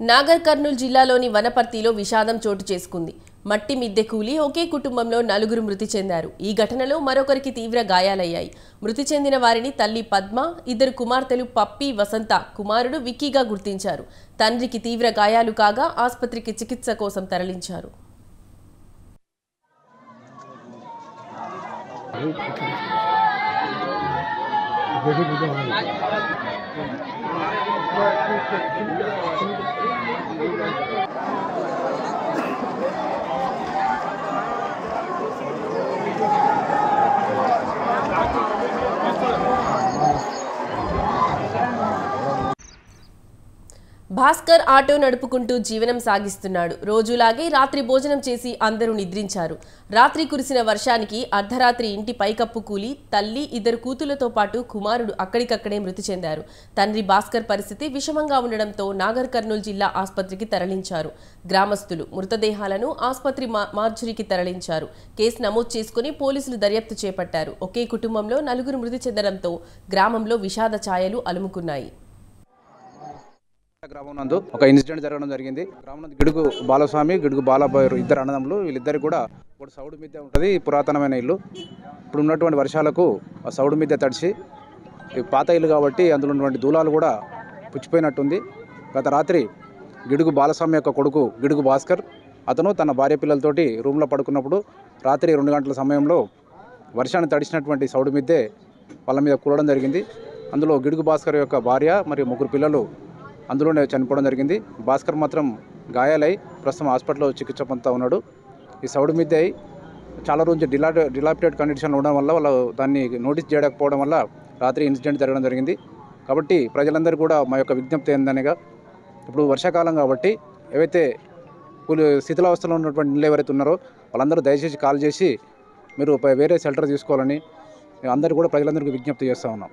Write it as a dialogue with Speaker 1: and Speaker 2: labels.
Speaker 1: నాగర్ కర్నూల్ జిల్లాలోని వనపర్తిలో విషాదం చోటు చేసుకుంది. మట్టి మిద్దె కూలి ఒకే కుటుంబంలో 4 మృతి చెందారు. ఈ ఘటనలో మరొకరికి తీవ్ర గాయాలయ్యాయి. మృతి చెందిన వారిని తల్లి పద్మ, 2 కుమార్తెలు పప్పి, వసంత, కుమారుడు విక్కీగా గుర్తించారు. తండ్రికి తీవ్ర గాయాలు కాగా ఆసుపత్రికి చికిత్స కోసం తరలించారు. భాస్కర్ ఆటో నడుపుకుంటూ జీవనం సాగిస్తున్నాడు. రోజులాగే రాత్రి భోజనం చేసి అందరూ నిద్రించారు. రాత్రి కురిసిన వర్షానికి అర్ధరాత్రి ఇంటి పైకప్పు కూలి తల్లి, 2 కూతుళ్లతో పాటు కుమారుడు అక్కడికక్కడే మృతి చెందారు. తండ్రి భాస్కర్ పరిస్థితి విషమంగా ఉండడంతో నాగర్ కర్నూల్ జిల్లా ఆసుపత్రికి తరలించారు. గ్రామస్తులు మృతదేహాలను ఆసుపత్రి మార్చురీకి తరలించారు. కేసు నమోదు చేసుకుని పోలీసులు దర్యాప్తు చేపట్టారు. ఒకే కుటుంబంలో 4 మృతి చెందడంతో గ్రామంలో విషాద ఛాయలు అలుముకున్నాయి.
Speaker 2: గ్రామం నందు ఒక ఇన్సిడెంట్ జరగడం జరిగింది. గ్రామం నందు గిడుగు బాలస్వామి, గిడుగు బాలాబాయ్ 2 అన్నదమ్ములు. వీళ్ళిద్దరు కూడా ఒక సౌడు మిద్దె ఉంటుంది, పురాతనమైన ఇల్లు. ఇప్పుడు ఉన్నటువంటి వర్షాలకు ఆ సౌడు మిద్దె తడిచి పాత ఇల్లు కాబట్టి అందులో ఉన్నటువంటి దూలాలు కూడా పుచ్చిపోయినట్టుంది. గత రాత్రి గిడుగు బాలస్వామి యొక్క కొడుకు గిడుగు భాస్కర్ అతను తన భార్య పిల్లలతోటి రూమ్లో పడుకున్నప్పుడు రాత్రి 2 గంటల సమయంలో వర్షాన్ని తడిచినటువంటి సౌడు మిద్దె వాళ్ళ మీద కూలడం జరిగింది. అందులో గిడుగు భాస్కర్ యొక్క భార్య మరియు 3 పిల్లలు అందులోనే చనిపోవడం జరిగింది. భాస్కర్ మాత్రం గాయాలై ప్రస్తుతం హాస్పిటల్లో చికిత్స పొందుతూ ఉన్నాడు. ఈ సౌడు మిద్దె చాలా రోజు డిలాపిటేట్ కండిషన్లో ఉండడం వల్ల వాళ్ళు దాన్ని నోటీస్ చేయకపోవడం వల్ల రాత్రి ఇన్సిడెంట్ జరగడం జరిగింది. కాబట్టి ప్రజలందరూ కూడా మా యొక్క విజ్ఞప్తి ఏందనగా, ఇప్పుడు వర్షాకాలం కాబట్టి ఏవైతే శిథిలావస్థలో ఉన్నటువంటి ఇళ్ళు ఎవరైతే ఉన్నారో వాళ్ళందరూ దయచేసి కాల్ చేసి మీరు వేరే షెల్టర్ తీసుకోవాలని అందరూ కూడా ప్రజలందరికీ విజ్ఞప్తి చేస్తూ ఉన్నాం.